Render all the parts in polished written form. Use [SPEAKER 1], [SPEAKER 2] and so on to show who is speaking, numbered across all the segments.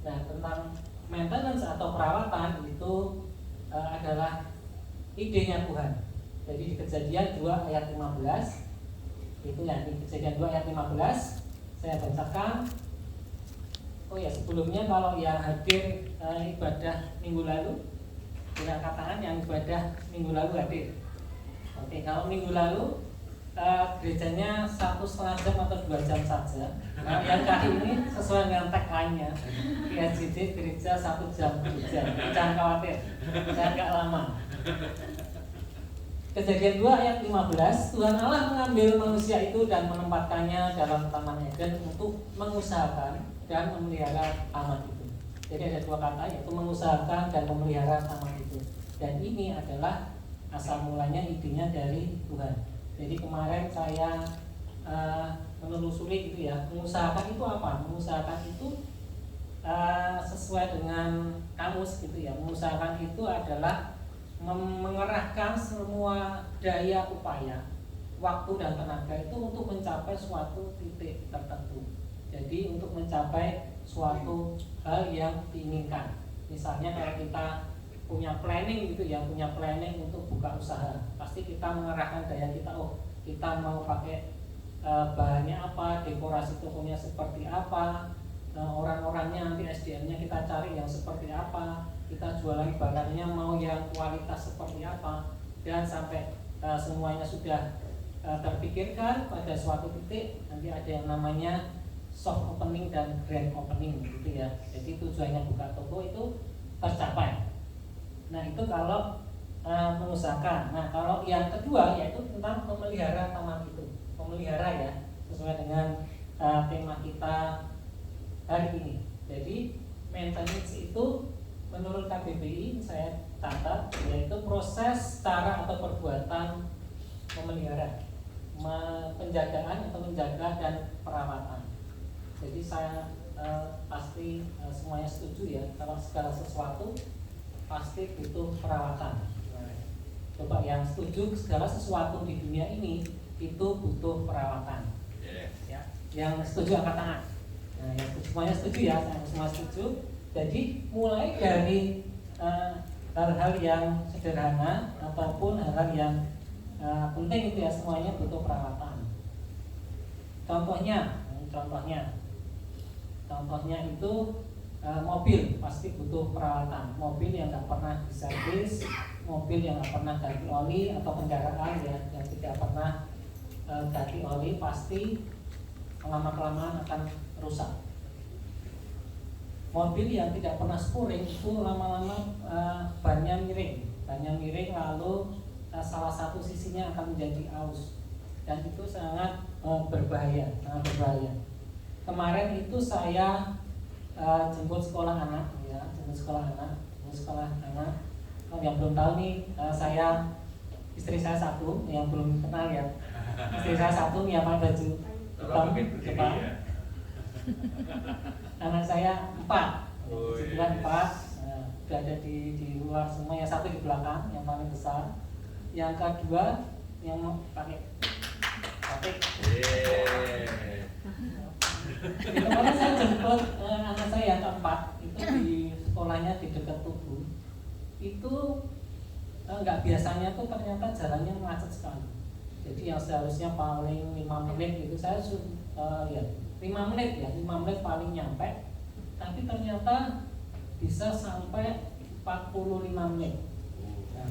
[SPEAKER 1] Nah, tentang maintenance atau perawatan itu adalah idenya Tuhan. Jadi di Kejadian 2 ayat 15 itu ya, di Kejadian 2 ayat 15 saya bacakan. Oh ya, sebelumnya kalau yang hadir ibadah minggu lalu, dengan katakan yang ibadah minggu lalu hadir. Oke, kalau minggu lalu gerejanya 1,5 jam atau 2 jam saja. Nah, yang kali ini sesuai dengan tagline-nya, ISJD gereja 1 jam gereja. Jangan khawatir, saya agak lama. Kejadian 2 ayat 15, Tuhan Allah mengambil manusia itu dan menempatkannya dalam Taman Eden untuk mengusahakan dan memelihara taman itu. Jadi ada dua kata, yaitu mengusahakan dan memelihara taman itu. Dan ini adalah asal mulanya, idenya dari Tuhan. Jadi kemarin saya menelusuri gitu ya, mengusahakan itu apa? Mengusahakan itu sesuai dengan kamus gitu ya. Mengusahakan itu adalah mengerahkan semua daya upaya, waktu dan tenaga itu untuk mencapai suatu titik tertentu. Jadi untuk mencapai suatu hal yang diinginkan. Misalnya kalau kita punya planning gitu ya, punya planning untuk buka usaha, pasti kita mengerahkan daya kita. Oh, kita mau pakai bahannya apa, dekorasi tokonya seperti apa, orang-orangnya nanti SDM-nya kita cari yang seperti apa, kita jualan barangnya mau yang kualitas seperti apa, dan sampai semuanya sudah terpikirkan pada suatu titik nanti ada yang namanya soft opening dan grand opening gitu ya. Jadi tujuannya buka toko itu tercapai. Nah itu kalau mengusahakan. Nah kalau yang kedua yaitu tentang memelihara taman itu, memelihara ya, sesuai dengan tema kita hari ini. Jadi maintenance itu menurut KBBI saya catat yaitu proses, cara atau perbuatan memelihara, penjagaan atau menjaga dan perawatan. Jadi saya pasti semuanya setuju ya, kalau segala sesuatu pasti butuh perawatan. Coba yang setuju segala sesuatu di dunia ini itu butuh perawatan. Ya, yang setuju angkat tangan. Nah, yang semuanya setuju ya, saya semua setuju. Jadi mulai dari hal-hal yang sederhana ataupun hal-hal yang penting itu ya, semuanya butuh perawatan. Contohnya itu mobil pasti butuh perawatan. Mobil yang nggak pernah diservis, mobil yang nggak pernah ganti oli, atau kendaraan ya yang tidak pernah ganti oli pasti lama-kelamaan akan rusak. Mobil yang tidak pernah spuring itu lama-lama bannya miring lalu salah satu sisinya akan menjadi aus, dan itu sangat berbahaya. Kemarin itu saya jemput sekolah anak. Yang belum tahu nih, istri saya satu, yang belum kenal ya. Istri saya satu yang pakai baju hitam. Anak saya 4, sekitar 4, sudah ada di luar semua. Yang satu di belakang, yang paling besar. Yang kedua yang pakai batik. Kemarin saya jemput anak saya yang keempat itu di sekolahnya di dekat Tugu. Itu nggak biasanya tuh ternyata jalannya macet sekali. Jadi yang seharusnya paling 5 menit itu saya 5 menit paling nyampe, tapi ternyata bisa sampai 45 menit. Dan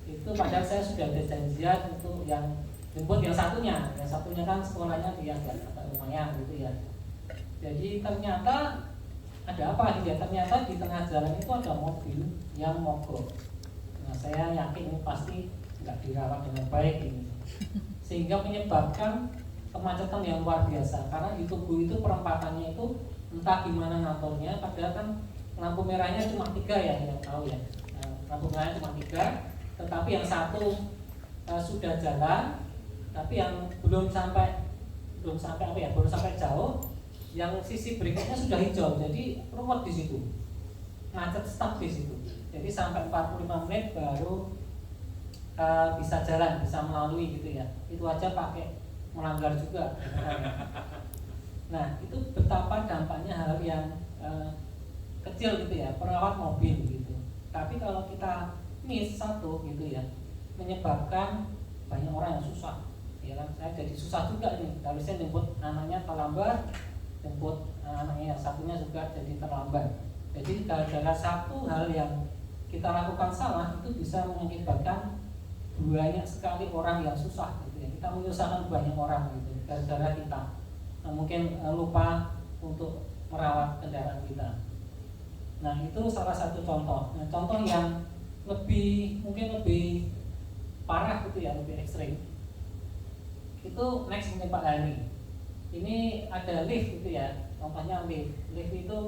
[SPEAKER 1] itu padahal saya sudah ada janjian untuk yang jemput yang satunya kan sekolahnya di agak lumayan gitu ya. Jadi ternyata ada apa dia? Ternyata di tengah jalan itu ada mobil yang mogok. Nah saya yakin ini pasti nggak dirawat dengan baik ini, sehingga menyebabkan kemacetan yang luar biasa. Karena di Tugu itu perempatannya itu entah gimana ngaturnya, padahal kan lampu merahnya cuma 3 ya, yang tahu ya. Lampu merahnya cuma 3, tetapi yang satu sudah jalan, tapi yang belum sampai jauh, yang sisi berikutnya sudah hijau. Jadi ruwet di situ, macet stuck di situ. Jadi sampai 45 menit baru bisa jalan, bisa melalui gitu ya. Itu aja pakai melanggar juga. Nah itu betapa dampaknya hal yang kecil gitu ya, perawat mobil gitu. Tapi kalau kita miss satu gitu ya, menyebabkan banyak orang yang susah. Ya kan, saya jadi susah juga nih. Harusnya jemput anaknya terlambat, jemput anaknya yang satunya juga jadi terlambat. Jadi gara-gara satu hal yang kita lakukan salah itu bisa mengakibatkan banyak sekali orang yang susah gitu ya. Kita menyusahkan banyak orang gitu gara-gara kita mungkin lupa untuk merawat kendaraan kita. Nah, itu salah satu contoh. Nah, contoh yang mungkin lebih parah gitu ya, lebih ekstrim. Itu next mungkin Pak Hani. Ini ada lift gitu ya. Contohnya lift. Lift itu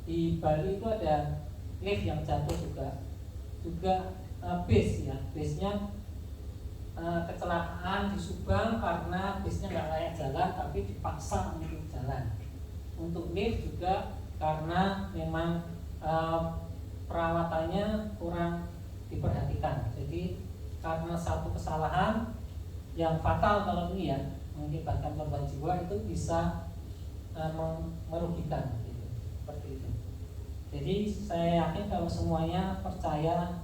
[SPEAKER 1] di Bali itu ada lift yang jatuh juga bis ya. Bisnya kecelakaan di Subang karena bisnya nggak layak jalan tapi dipaksa untuk jalan. Untuk lift juga karena memang perawatannya kurang diperhatikan. Jadi karena satu kesalahan yang fatal kalau ini ya, mengakibatkan korban jiwa, itu bisa merugikan gitu. Seperti itu. Jadi saya yakin kalau semuanya percaya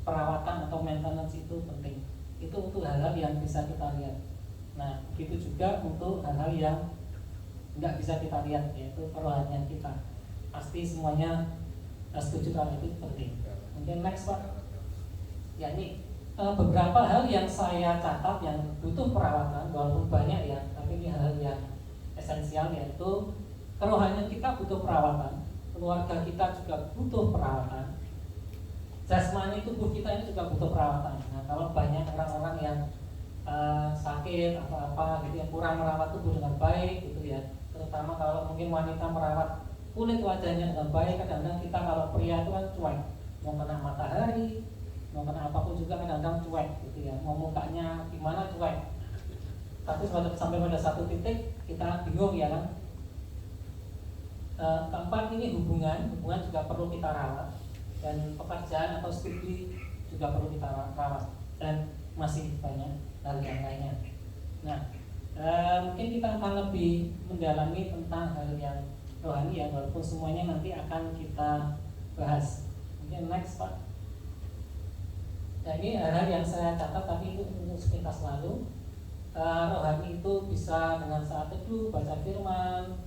[SPEAKER 1] perawatan atau maintenance itu penting. Itu untuk hal-hal yang bisa kita lihat. Nah, begitu juga untuk hal-hal yang nggak bisa kita lihat, yaitu kerohanian kita. Pasti semuanya setuju kalau itu penting. Mungkin next Pak. Ya, ini beberapa hal yang saya catat yang butuh perawatan, walaupun banyak ya, tapi ini hal-hal yang esensial, yaitu kerohanian kita butuh perawatan, keluarga kita juga butuh perawatan, jasmani tubuh kita ini juga butuh perawatan. Nah, kalau banyak orang-orang yang sakit atau apa gitu yang kurang merawat tubuh dengan baik gitu ya, terutama kalau mungkin wanita merawat kulit wajahnya dengan baik, kadang-kadang kita kalau pria itu kan cuek, mau kena matahari, mau kena apapun juga kadang-kadang cuek gitu ya, mau mukanya gimana cuek. Tapi sampai pada satu titik kita bingung ya kan. Keempat, ini hubungan juga perlu kita rawat, dan pekerjaan atau studi juga perlu kita rawat, dan masih banyak hal yang lainnya. Nah, mungkin kita akan lebih mendalami tentang hal yang rohani ya, walaupun semuanya nanti akan kita bahas. Mungkin next Pak. Nah, ini hal-hal yang saya catat tapi itu untuk sepintas lalu. Rohani itu bisa dengan saat teduh, baca firman,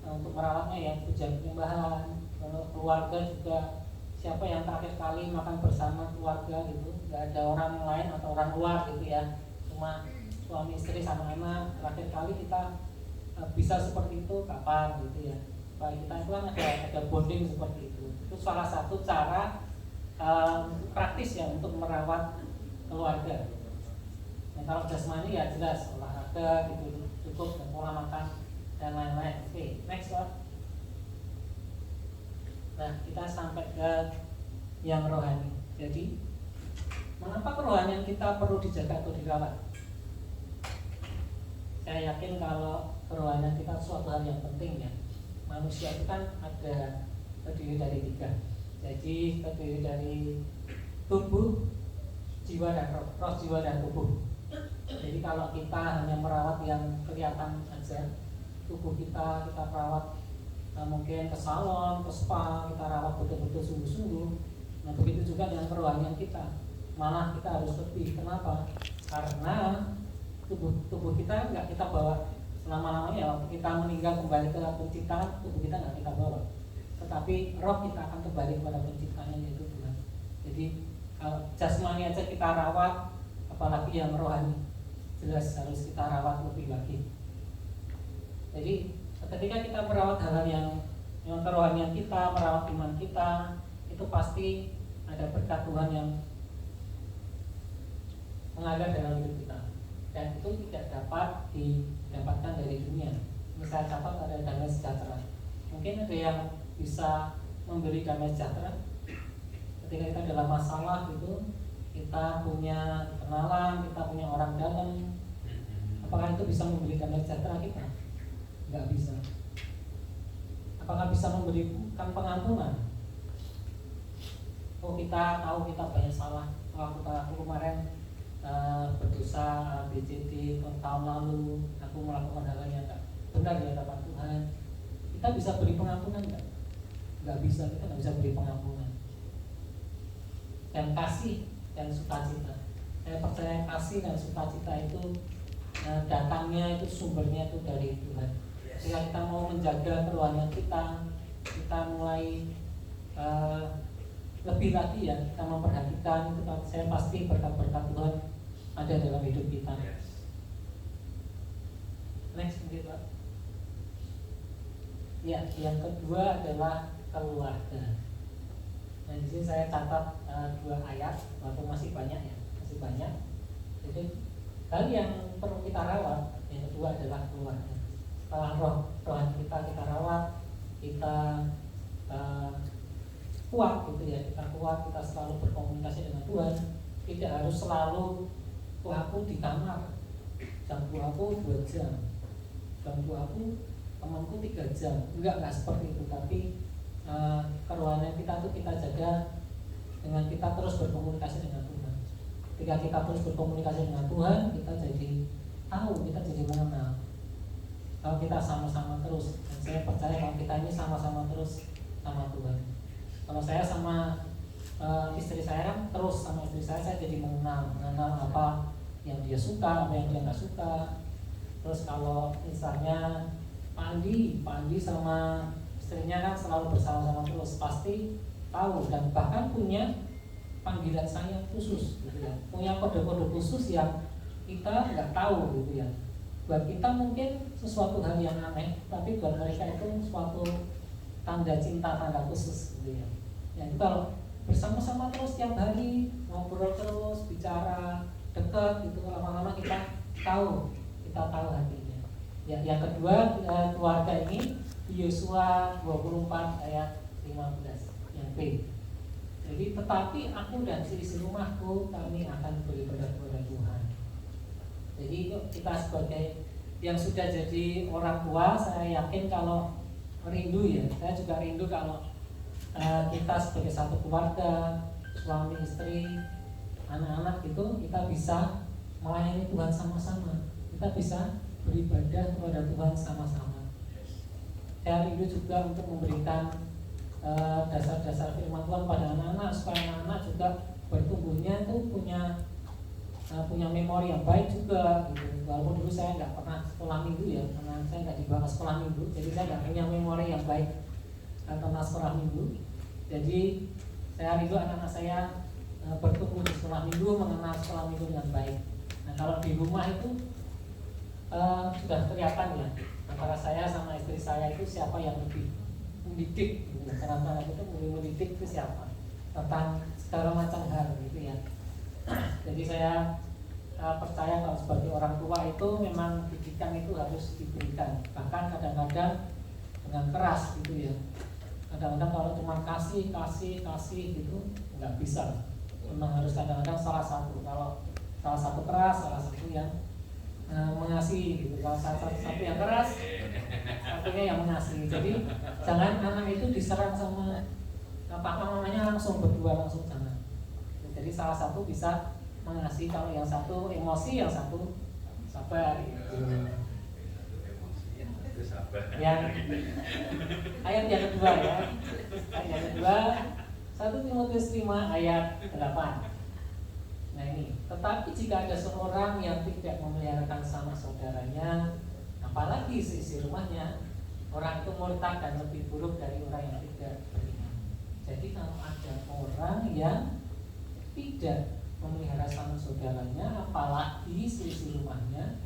[SPEAKER 1] untuk merawatnya ya pujian penyembahan. Kalau keluarga juga, siapa yang terakhir kali makan bersama keluarga gitu, nggak ada orang lain atau orang luar gitu ya, cuma suami istri sama anak, terakhir kali kita bisa seperti itu kapan gitu ya. Bagi kita itu kan ada bonding seperti itu. Itu salah satu cara praktis ya untuk merawat keluarga. Nah, kalau jasmani ya jelas olahraga gitu cukup, dan pola makan dan lain-lain. Oke, next Pak. Nah, kita sampai ke yang rohani. Jadi, mengapa kerohanian kita perlu dijaga atau dirawat? Saya yakin kalau kerohanian kita suatu hal yang penting ya. Manusia itu kan terdiri dari 3. Jadi terdiri dari tubuh, jiwa dan roh, jiwa dan tubuh. Jadi kalau kita hanya merawat yang kelihatan aja, tubuh kita rawat mungkin ke salon, ke spa, kita rawat betul-betul sungguh-sungguh. Nah, begitu juga dengan kerohanian kita. Malah kita harus lebih. Kenapa? Karena tubuh kita nggak kita bawa selama-lamanya. Waktu kita meninggal kembali ke penciptaan, tubuh kita nggak kita bawa, tetapi roh kita akan kembali kepada penciptanya, yaitu Tuhan. Jadi kalau jasmani aja kita rawat, apalagi yang rohani, jelas harus kita rawat lebih lagi. Jadi ketika kita merawat hal-hal yang kerohanian kita, merawat iman kita, itu pasti ada berkat Tuhan yang mengalir dalam hidup kita, dan itu tidak dapat didapatkan dari dunia. Misalnya catat ada damai sejahtera. Mungkin ada yang bisa memberi damai sejahtera ketika kita dalam masalah gitu, kita punya kenalan, kita punya orang dalam. Apakah itu bisa memberi damai sejahtera kita? Nggak bisa. Apakah bisa memberikan pengampunan? Oh, kita tahu kita banyak salah. Aku kemarin berdosa BCD tahun lalu, aku melakukan hal yang nggak benar di hadapan Tuhan. Kita bisa beri pengampunan nggak nggak bisa, kita nggak bisa beri pengampunan. Dan kasih dan sukacita, saya percaya kasih dan sukacita itu datangnya itu sumbernya itu dari Tuhan. Jika kita mau menjaga kerohanian kita mulai lebih lagi ya, kita memperhatikan itu, saya pasti berkat-berkat Tuhan ada dalam hidup kita. Next mungkin Pak. Ya, yang kedua adalah keluarga. Nah di sini saya catat 2 ayat, walaupun masih banyak ya, masih banyak. Jadi hal yang perlu kita rawat, yang kedua adalah keluarga. Setelah rohani kita rawat, kita kuat gitu ya, kita kuat, kita selalu berkomunikasi dengan Tuhan. Tidak harus selalu aku di kamar, jam aku 2 jam, jam aku temanku 3 jam. Enggak seperti itu, tapi kerohanian kita tuh kita jaga dengan kita terus berkomunikasi dengan Tuhan. Ketika kita terus berkomunikasi dengan Tuhan, kita jadi tahu, kita jadi mengenal. Kalau kita sama-sama terus, dan saya percaya kalau kita ini sama-sama terus sama Tuhan. Kalau saya sama istri saya kan terus sama istri saya jadi mengenal apa yang dia suka, apa yang dia nggak suka. Terus kalau misalnya Pak Andi sama istrinya kan selalu bersama-sama terus, pasti tahu dan bahkan punya panggilan saya khusus gitu ya, punya kode-kode khusus yang kita nggak tahu gitu ya. Buat kita mungkin sesuatu hal yang aneh, tapi buat mereka itu suatu tanda cinta, tanda khusus gitu ya. Ya itu kalau bersama-sama terus tiap hari ngobrol terus, bicara dekat gitu, lama-lama kita tahu hatinya. Ya, yang kedua keluarga ini Yosua 24 ayat 15 yang B. Jadi tetapi aku dan seisi rumahku kami akan beribadah kepada Tuhan. Jadi yuk kita sebagai yang sudah jadi orang tua, saya yakin kalau rindu ya, saya juga rindu kalau kita sebagai satu keluarga, suami istri, anak-anak gitu, kita bisa melayani Tuhan sama-sama. Kita bisa beribadah kepada Tuhan sama-sama. Saya rindu juga untuk memberikan dasar-dasar firman Tuhan pada anak-anak supaya anak-anak juga bertumbuhnya itu punya memori yang baik juga gitu. Walaupun dulu saya nggak pernah sekolah minggu ya, karena saya nggak dibawa ke sekolah minggu, jadi saya nggak punya memori yang baik tentang sekolah minggu. Jadi saya rindu anak-anak saya bertumbuh di sekolah minggu, mengenal sekolah minggu dengan baik. Nah kalau di rumah itu sudah kelihatan ya, antara saya sama istri saya itu siapa yang lebih mendidik gitu. Karena itu mendidik itu siapa tentang segala macam hal gitu ya. Jadi saya percaya kalau sebagai orang tua itu memang didikan itu harus diberikan, bahkan kadang-kadang dengan keras gitu ya. Kadang-kadang kalau cuma kasih gitu nggak bisa, memang harus kadang-kadang salah satu. Kalau salah satu keras, salah satu yang mengasihi gitu. Kalau satu yang keras, satunya yang mengasihi. Jadi jangan anak itu diserang sama papa mamanya langsung berdua, langsung jangan. Jadi salah satu bisa mengasihi, kalau yang satu emosi, yang satu sabar gitu. Yang ayat yang kedua ya, ayat yang kedua 1 Timotius 5 ayat 8. Nah ini, tetapi jika ada seorang yang tidak memeliharakan sama saudaranya, apalagi seisi rumahnya, orang itu murtad dan lebih buruk dari orang yang tidak beriman. Jadi kalau ada orang yang tidak memelihara sama saudaranya, apalagi seisi rumahnya,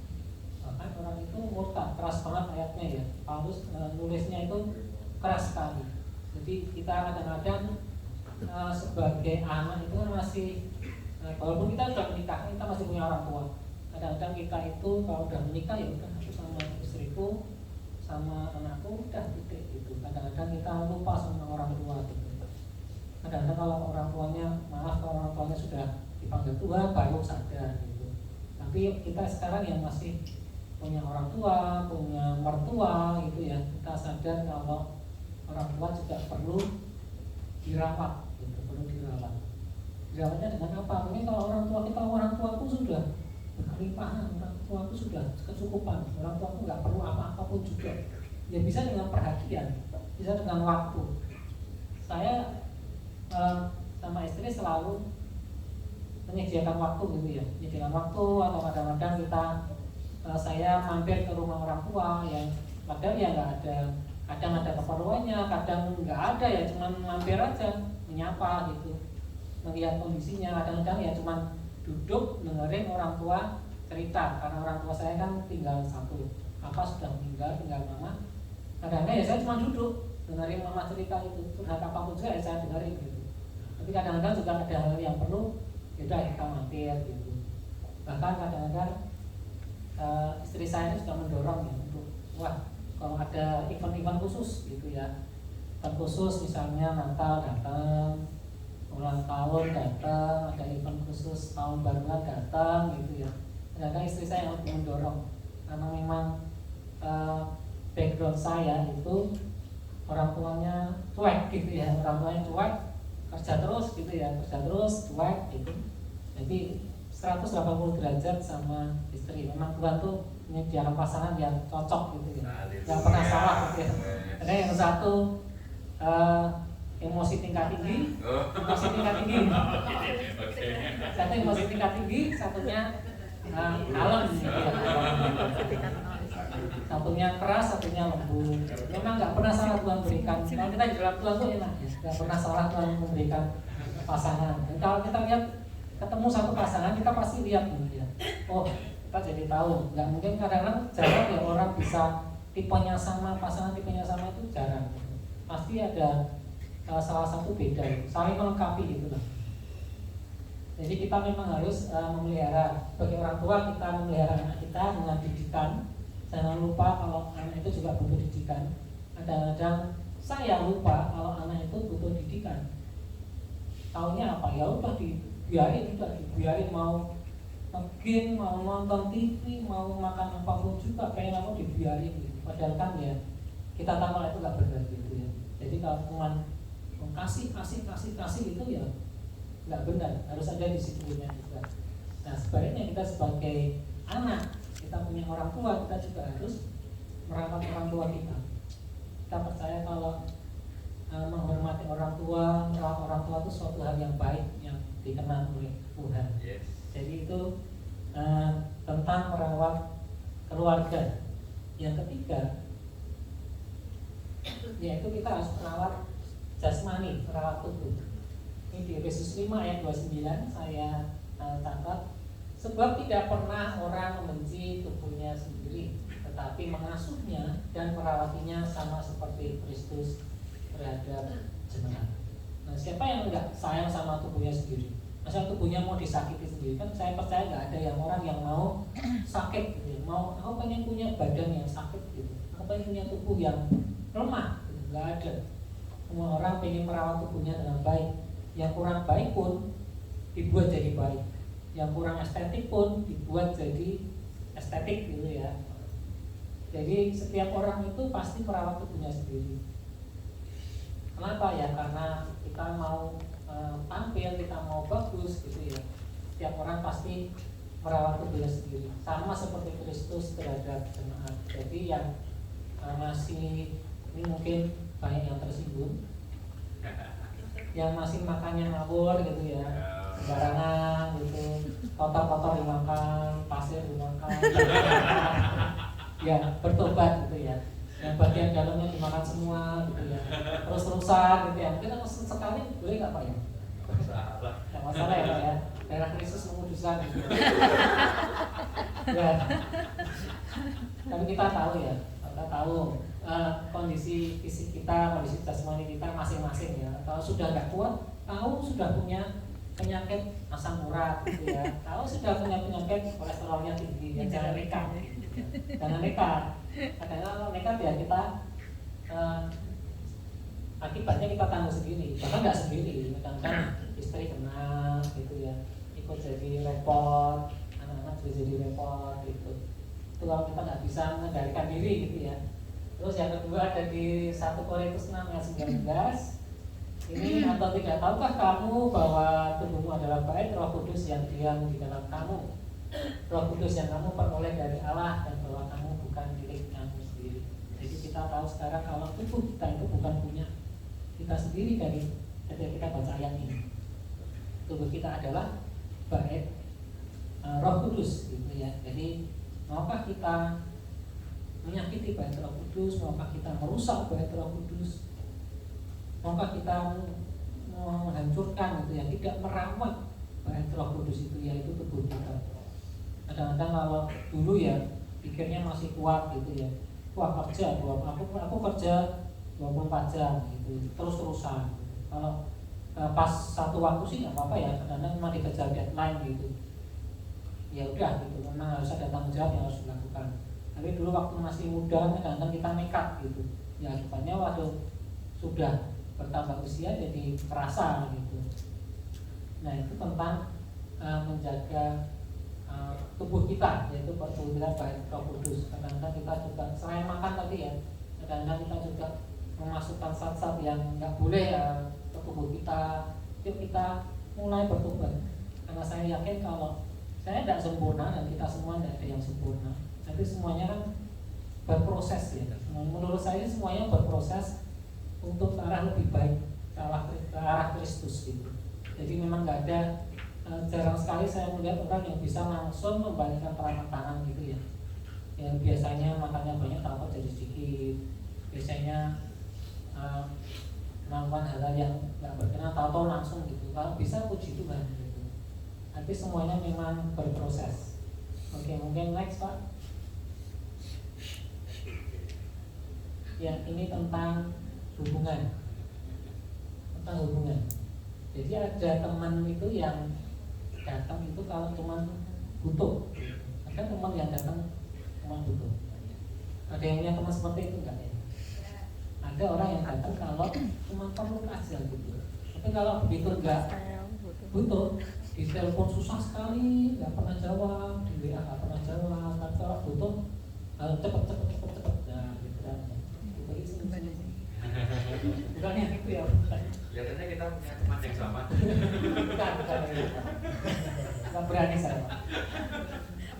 [SPEAKER 1] maka orang itu murtad. Keras banget ayatnya ya, Paulus nulisnya itu keras sekali. Jadi kita kadang-kadang sebagai anak itu masih walaupun kita sudah menikah, kita masih punya orang tua. Kadang-kadang kita itu kalau udah menikah ya udah, aku sama istriku sama anakku udah titik gitu. Kadang-kadang kita lupa sama orang tua gitu. Kadang-kadang kalau orang tuanya, malah kalau orang tuanya sudah dipanggil Tuhan baru sadar gitu. Tapi kita sekarang yang masih punya orang tua, punya mertua gitu ya, kita sadar kalau orang tua juga perlu dirawat gitu, perlu dirawat. Dirawatnya dengan apa? Mungkin kalau orang tuaku sudah berkelimpahan, orang tuaku sudah kecukupan, orang tuaku nggak perlu apa-apapun juga. Ya bisa dengan perhatian, bisa dengan waktu. saya sama istri selalu menyediakan waktu gitu ya, menyediakan waktu, atau kadang-kadang saya mampir ke rumah orang tua yang padahal ya nggak ada, kadang ada keperluannya, kadang nggak ada ya, cuman mampir aja, menyapa gitu, melihat kondisinya. Kadang-kadang ya cuman duduk dengerin orang tua cerita, karena orang tua saya kan tinggal satu, apa sudah meninggal, tinggal mama. Kadang-kadang ya saya cuma duduk dengerin mama cerita itu, curhat apapun juga ya saya dengerin gitu. Tapi kadang-kadang juga ada hal yang perlu, yaudah kita mampir gitu. Bahkan kadang-kadang istri saya ini sudah mendorong ya untuk, wah kalau ada event-event khusus gitu ya, event khusus misalnya Natal datang, ulang tahun datang, ada event khusus tahun baruan datang gitu ya. Kadang-kadang istri saya yang lebih mendorong, karena memang background saya itu orang tuanya cuek gitu ya, orang tuanya cuek, kerja terus gitu ya, kerja terus cuek gitu. Jadi 180 derajat sama istri. Memang Tuhan tuh menyediakan pasangan yang cocok gitu ya, yang pernah salah gitu ya. Ada yang satu emosi tingkat tinggi, satu emosi tingkat tinggi, satunya kalem gitu ya. Satunya keras, satunya lembut. Memang nggak pernah salah Tuhan berikan. Kalau kita di dalam Tuhan tuh enak ya, nggak pernah salah Tuhan memberikan pasangan. Dan kalau kita lihat ketemu satu pasangan, kita pasti lihat gitu ya. Oh, kita jadi tahu. Nggak mungkin kadang-kadang jarang ya orang bisa tipenya sama, pasangan tipenya sama itu jarang. Pasti ada salah satu beda, saling melengkapi gitu lah. Jadi kita memang harus memelihara, sebagai orang tua kita memelihara anak kita dengan didikan. Jangan lupa kalau anak itu juga butuh didikan. Kadang-kadang saya lupa kalau anak itu butuh didikan. Taunya apa? Ya udah dibiarin, mau game, mau nonton TV, mau makan apapun juga pengen apa dibiarin gitu. Padahal kan ya kita tahu kalau itu nggak benar gitu ya. Jadi kalau cuma kasih itu ya nggak benar, harus ada disiplinnya juga. Nah sebaliknya kita sebagai anak, kita punya orang tua, kita juga harus merawat orang tua kita. Kita percaya kalau menghormati orang tua, merawat orang tua itu suatu hal yang baik yang dikenal oleh Tuhan. Yes. Jadi itu tentang merawat keluarga. Yang ketiga, yaitu kita harus merawat jasmani, merawat tubuh. Ini di Efesus 5 ayat 29 saya catat, sebab tidak pernah orang membenci tubuhnya sendiri, tetapi mengasuhnya dan merawatinya sama seperti Kristus terhadap jemaat. Nah, siapa yang enggak sayang sama tubuhnya sendiri? Masa tubuhnya mau disakiti sendiri? Kan saya percaya enggak ada yang orang yang mau sakit gitu. Mau aku pengen punya badan yang sakit gitu. Aku pengen punya tubuh yang lemah gitu. Enggak ada. Semua orang pengen merawat tubuhnya dengan baik. Yang kurang baik pun dibuat jadi baik. Yang kurang estetik pun dibuat jadi estetik gitu ya. Jadi setiap orang itu pasti merawat tubuhnya sendiri. Kenapa ya? Karena kita mau tampil, kita mau bagus gitu ya. Setiap orang pasti merawat tubuhnya sendiri. Sama seperti Kristus terhadap jemaat. Jadi yang masih, ini mungkin banyak yang tersinggung, yang masih makannya ngawur gitu ya, sembarangan gitu, kotor-kotor dimakan, pasir dimakan, ya bertobat gitu ya. Yang bagian dalamnya dimakan semua gitu ya, terus-terusan gitu ya. Mungkin sekali boleh nggak Pak ya? Nggak masalah ya Pak ya. Darah Kristus menguduskan gitu ya. Tapi kita tahu ya, kita tahu kondisi fisik kita, kondisi jasmani kita masing-masing ya. Kalau sudah nggak kuat, tahu sudah punya penyakit asam urat gitu ya, tahu sudah punya penyakit kolesterolnya tinggi, ya jangan nekat, jangan nekat. Kadang-kadang kalau nekat ya kita akibatnya kita tanggung sendiri, bahkan nggak sendiri, kadang-kadang istri kena gitu ya, ikut jadi repot, anak-anak juga jadi repot gitu. Itu kalau kita nggak bisa mengendalikan diri gitu ya. Terus yang kedua ada di 1 Korintus 6 ayat 19. Ini, atau tidak tahukah kamu bahwa tubuhmu adalah bait Roh Kudus yang diam di dalam kamu, Roh Kudus yang kamu peroleh dari Allah, dan bahwa kamu bukan milik kamu sendiri. Jadi kita tahu sekarang kalau tubuh kita itu bukan punya kita sendiri dari ketika kita baca ayat ini. Tubuh kita adalah bait Roh Kudus gitu ya. Jadi maukah kita menyakiti bait Roh Kudus, maukah kita merusak bait Roh Kudus, maukah kita menghancurkan gitu ya, tidak merawat bait Roh Kudus itu, yaitu tubuh kita. Kadang-kadang kalau dulu ya pikirnya masih kuat gitu ya, wah kerja, aku kerja 24 jam gitu, terus-terusan. Kalau pas satu waktu sih nggak apa-apa ya, kadang-kadang memang dikejar deadline gitu. Ya udah gitu, memang harus ada tanggung jawab yang harus dilakukan. Tapi dulu waktu masih muda kadang-kadang kita nekat gitu. Ya depannya waktu sudah bertambah usia jadi terasa gitu. Nah itu tentang menjaga tubuh kita, yaitu tubuh kita baik Roh Kudus. Kadang-kadang kita juga selain makan tadi ya, kadang-kadang kita juga memasukkan zat-zat yang nggak boleh ya ke tubuh kita. Yuk kita mulai bertobat, karena saya yakin kalau saya tidak sempurna dan kita semua tidak ada yang sempurna. Tapi semuanya kan berproses ya. Menurut saya semuanya berproses untuk ke arah lebih baik, ke arah Kristus gitu. Jadi memang nggak ada, jarang sekali saya melihat orang yang bisa langsung membalikkan telapak tangan gitu ya. Yang biasanya makannya banyak takut jadi sedikit. Biasanya melakukan hal-hal yang nggak berkenan, tahu-tahu langsung gitu. Kalau bisa puji Tuhan gitu. Tapi semuanya memang berproses. Oke, mungkin next Pak. Ya, ini tentang hubungan. Jadi ada teman itu yang datang itu kalau cuma butuh. Ada teman yang datang cuma butuh. Ada yang punya teman seperti itu enggak ya? Ada orang yang datang kalau cuma perlu aja gitu. Tapi kalau begitu enggak butuh, di telepon susah sekali, nggak pernah jawab, di WA nggak pernah jawab. Tapi kalau butuh cepet. Nah, gitu kan. Bukan yang itu ya.
[SPEAKER 2] Biasanya kita punya teman yang sama.
[SPEAKER 1] Bukan nggak berani saya.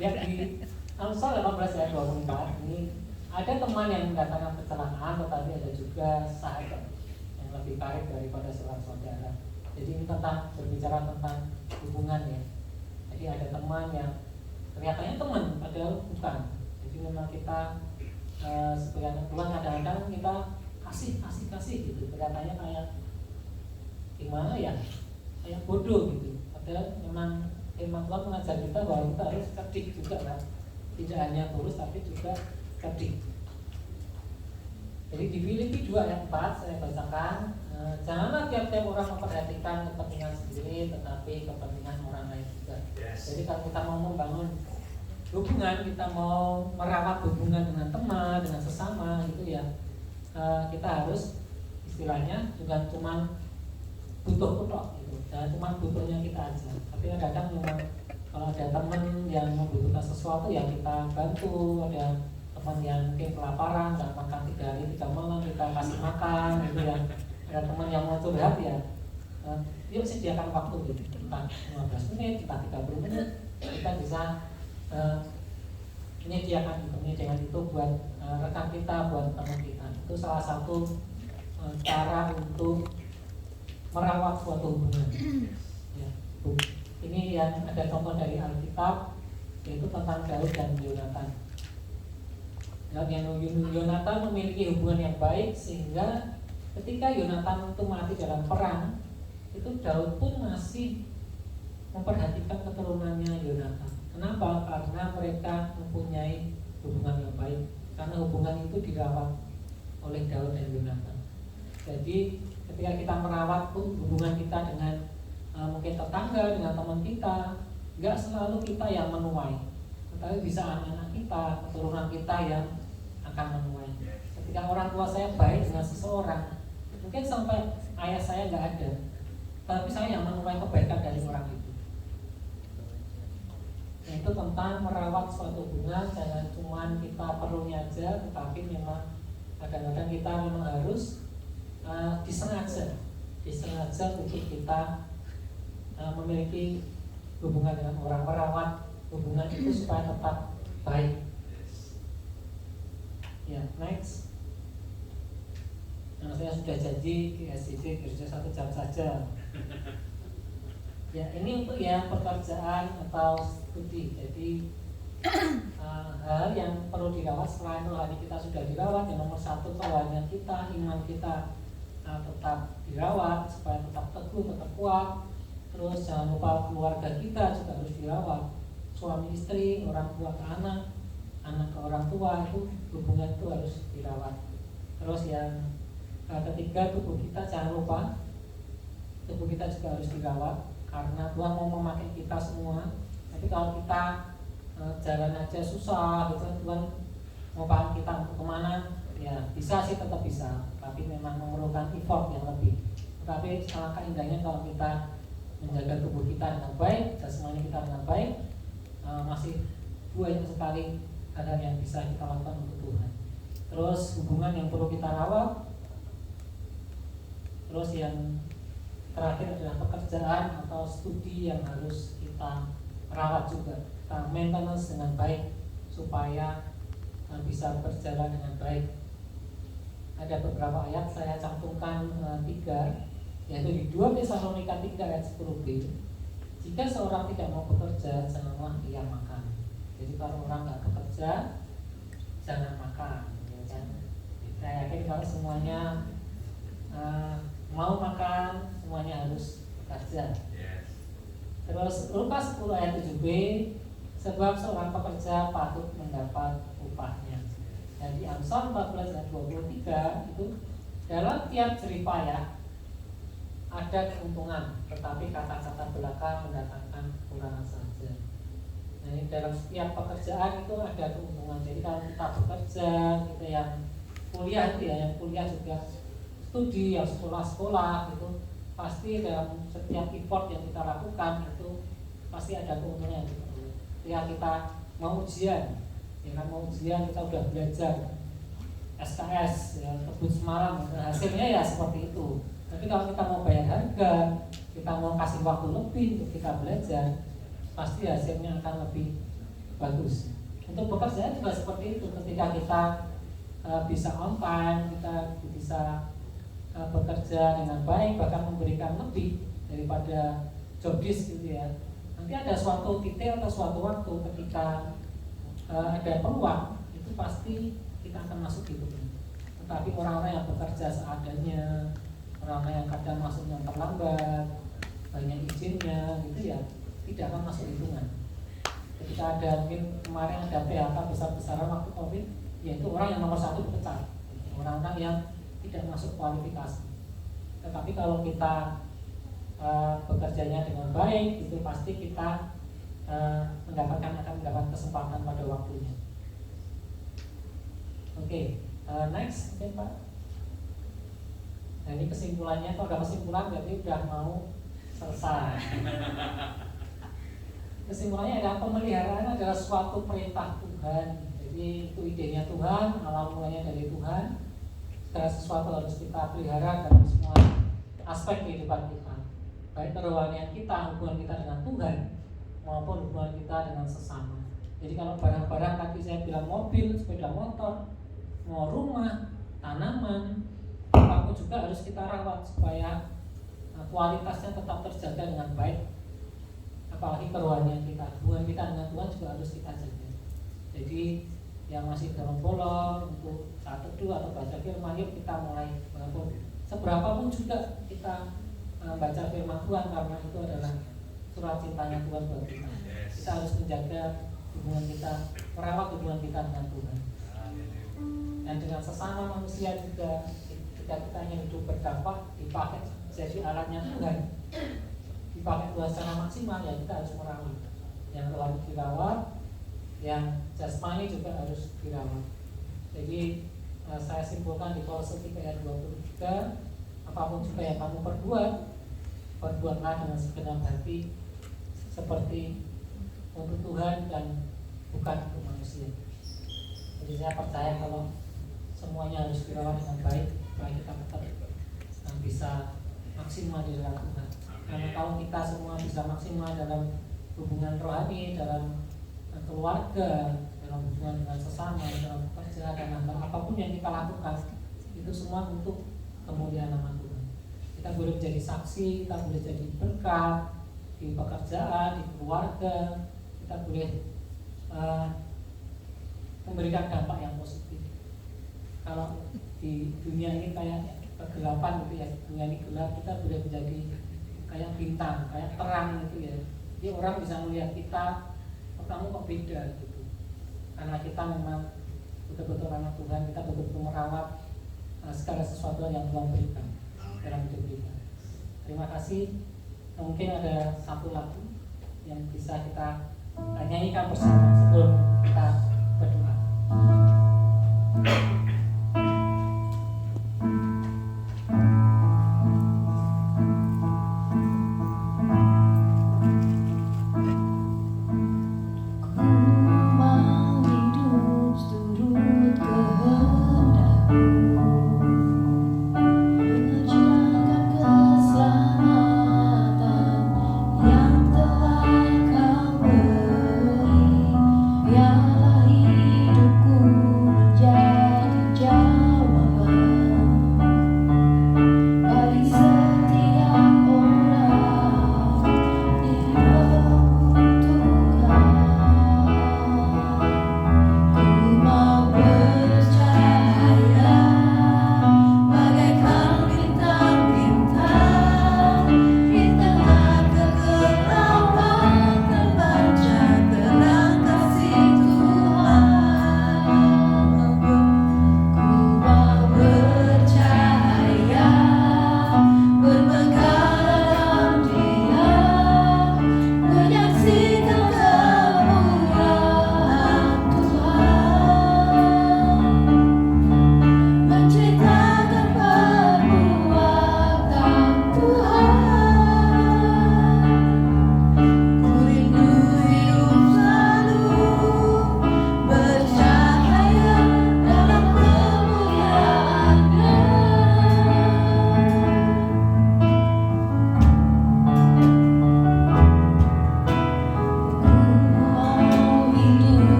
[SPEAKER 1] Ya di Amsal 18 ayat 24 ini ada teman yang mendatangkan kecelakaan, tetapi ada juga sahabat yang lebih baik daripada seorang saudara. Jadi ini tentang berbicara tentang hubungan ya. Jadi ada teman yang kelihatannya teman padahal bukan. Jadi memang kita sebagai anak Tuhan kadang-kadang kita kasih gitu. Kelihatannya kayak gimana ya? Kayak bodoh gitu. Padahal memang firman Tuhan mengajar kita bahwa kita harus cerdik juga kan. Tidak hanya tulus tapi juga cerdik. Jadi di Filipi 2 ayat 4 saya bacakan, janganlah tiap-tiap orang memperhatikan kepentingan sendiri, tetapi kepentingan orang lain juga. Jadi kalau kita mau membangun hubungan, kita mau merawat hubungan dengan teman, dengan sesama gitu ya, kita harus istilahnya juga cuma butuh gitu, jangan cuma butuhnya kita aja. Tapi kadang-kadang memang kalau ada teman yang membutuhkan sesuatu ya kita bantu. Ada teman yang mungkin kelaparan, nggak makan 3 hari 3 malam, kita kasih makan gitu ya. Ada teman yang mau curhat ya, yuk sediakan waktu gitu, kita 15 menit, kita 30 menit, kita bisa menyediakan itu buat rekan kita, buat teman kita. Itu salah satu cara untuk merawat suatu hubungan ya. Ini yang ada contoh dari Alkitab, yaitu tentang Daud dan Yonatan. Yonatan memiliki hubungan yang baik sehingga ketika Yonatan itu mati dalam perang, itu Daud pun masih memperhatikan keturunannya Yonatan. Kenapa? Karena mereka mempunyai hubungan yang baik. Karena hubungan itu dirawat oleh Daud dan Yonatan. Jadi ketika kita merawat hubungan kita dengan mungkin tetangga, dengan teman kita, nggak selalu kita yang menuai, tetapi bisa anak-anak kita, keturunan kita yang akan menuai. Ketika orang tua saya baik dengan seseorang, mungkin sampai ayah saya nggak ada, tapi saya yang menuai kebaikan dari orang itu. Itu tentang merawat suatu hubungan, jangan cuma kita perlunya aja, tetapi memang kadang-kadang kita memang harus disengaja untuk kita memiliki hubungan dengan orang, merawat hubungan itu supaya tetap baik. Ya, next. Nah, saya sudah janji di SCD kerja 1 jam saja. Ya, ini untuk yang pekerjaan atau studi. Jadi hal yang perlu dirawat selain rohani kita sudah dirawat, yang nomor 1 kerohanian kita, iman kita tetap dirawat supaya tetap teguh, tetap kuat. Terus jangan lupa keluarga kita juga harus dirawat, suami istri, orang tua ke anak, anak ke orang tua, itu hubungan itu harus dirawat. Terus yang ketiga, tubuh kita jangan lupa, tubuh kita juga harus dirawat karena Tuhan mau memakai kita semua. Tapi kalau kita jalan aja susah gitu, Tuhan mau pakai kita untuk kemana, ya bisa sih, tetap bisa, tapi memang memerlukan effort yang lebih. Tetapi alangkah indahnya kalau kita menjaga tubuh kita dengan baik, jasmani kita dengan baik, masih banyak sekali hal yang bisa kita lakukan untuk Tuhan. Terus hubungan yang perlu kita rawat. Terus yang terakhir adalah pekerjaan atau studi yang harus kita rawat juga, kita maintenance dengan baik supaya bisa berjalan dengan baik. Ada beberapa ayat saya cantumkan 3, yaitu di 2 Tesalonika 3 ayat 10b. Jika seorang tidak mau bekerja, janganlah ia makan. Jadi kalau orang nggak bekerja, jangan makan. Ya, saya yakin kalau semuanya mau makan, semuanya harus bekerja. Terus Lukas 10 ayat 7b, sebab seorang pekerja patut mendapat upahnya. Jadi Amsal 14 ayat 23 itu, dalam tiap jerih payah ada keuntungan, tetapi kata-kata belaka mendatangkan kekurangan saja. Nah, ini dalam setiap pekerjaan itu ada keuntungan. Jadi kalau kita bekerja, kita yang kuliah itu ya, yang kuliah juga studi, yang sekolah-sekolah itu pasti dalam setiap effort yang kita lakukan itu pasti ada keuntungan yang kita perlu. Ya, kita mau ujian, ya kan, mau ujian kita udah belajar SKS, ya, kebut semalam, hasilnya ya seperti itu. Tapi kalau kita mau bayar harga, kita mau kasih waktu lebih untuk kita belajar, pasti hasilnya akan lebih bagus. Untuk pekerjaan juga seperti itu. Ketika kita bisa on time, kita bisa bekerja dengan baik, bahkan memberikan lebih daripada job desk gitu ya. Nanti ada suatu titik atau suatu waktu ketika ada peluang, itu pasti kita akan masuk gitu. Tetapi orang-orang yang bekerja seadanya, orang-orang yang kadang masuknya terlambat, banyak izinnya gitu ya, tidak akan masuk hitungan. Ketika ada, mungkin kemarin ada PHK besar-besaran waktu COVID, yaitu orang yang nomor 1 dipecat, orang-orang yang tidak masuk kualifikasi. Tetapi kalau kita bekerjanya dengan baik, itu pasti kita akan mendapat kesempatan pada waktunya. Oke, next, oke Pak. Nah, ini kesimpulannya. Kalau udah kesimpulan berarti udah mau selesai. Kesimpulannya adalah pemeliharaan adalah suatu perintah Tuhan. Jadi itu idenya Tuhan, awal mulanya dari Tuhan. Segala sesuatu harus kita pelihara dalam semua aspek kehidupan kita, baik kerohanian kita, hubungan kita dengan Tuhan, maupun hubungan kita dengan sesama. Jadi kalau barang-barang tadi saya bilang mobil, sepeda motor, mau rumah, tanaman, apapun juga harus kita rawat supaya kualitasnya tetap terjaga dengan baik. Apalagi kerohanian kita, hubungan kita dengan Tuhan juga harus kita jaga. Jadi yang masih dalam bolong untuk saat teduh atau baca firman, yuk kita mulai, walaupun seberapa pun juga kita baca firman Tuhan, karena itu adalah surat cintanya Tuhan buat kita. Kita harus menjaga hubungan kita, merawat hubungan kita dengan Tuhan. Dan dengan sesama manusia juga, ketika kita ingin hidup berdampak, dipakai jadi alatnya Tuhan, dipakai Tuhan secara maksimal, ya kita harus merawat. Yang rohani dirawat, yang jasmani juga harus dirawat. Jadi saya simpulkan di Kolose 3 ayat 23, apapun juga yang kamu perbuatlah dengan segenap hati, seperti untuk Tuhan dan bukan untuk manusia. Jadi saya percaya kalau semuanya harus dirawat dengan baik supaya kita tetap bisa maksimal di dalam Tuhan. Karena kalau kita semua bisa maksimal dalam hubungan rohani, dalam keluarga, dalam hubungan dengan sesama, dalam pekerjaan, dan apapun yang kita lakukan, itu semua untuk kemuliaan nama Tuhan. Kita boleh menjadi saksi, kita boleh jadi berkat di pekerjaan, di keluarga, kita boleh memberikan dampak yang positif. Kalau di dunia ini kayak kegelapan gitu ya, dunia ini gelap, kita boleh menjadi kayak bintang, kayak terang gitu ya. Jadi orang bisa melihat kita, oh, kamu kok beda gitu. Karena kita memang betul-betul anak Tuhan, kita betul-betul merawat segala sesuatu yang Tuhan berikan dalam hidup kita. Terima kasih. Mungkin ada satu lagu yang bisa kita nyanyikan bersama sebelum kita berdoa.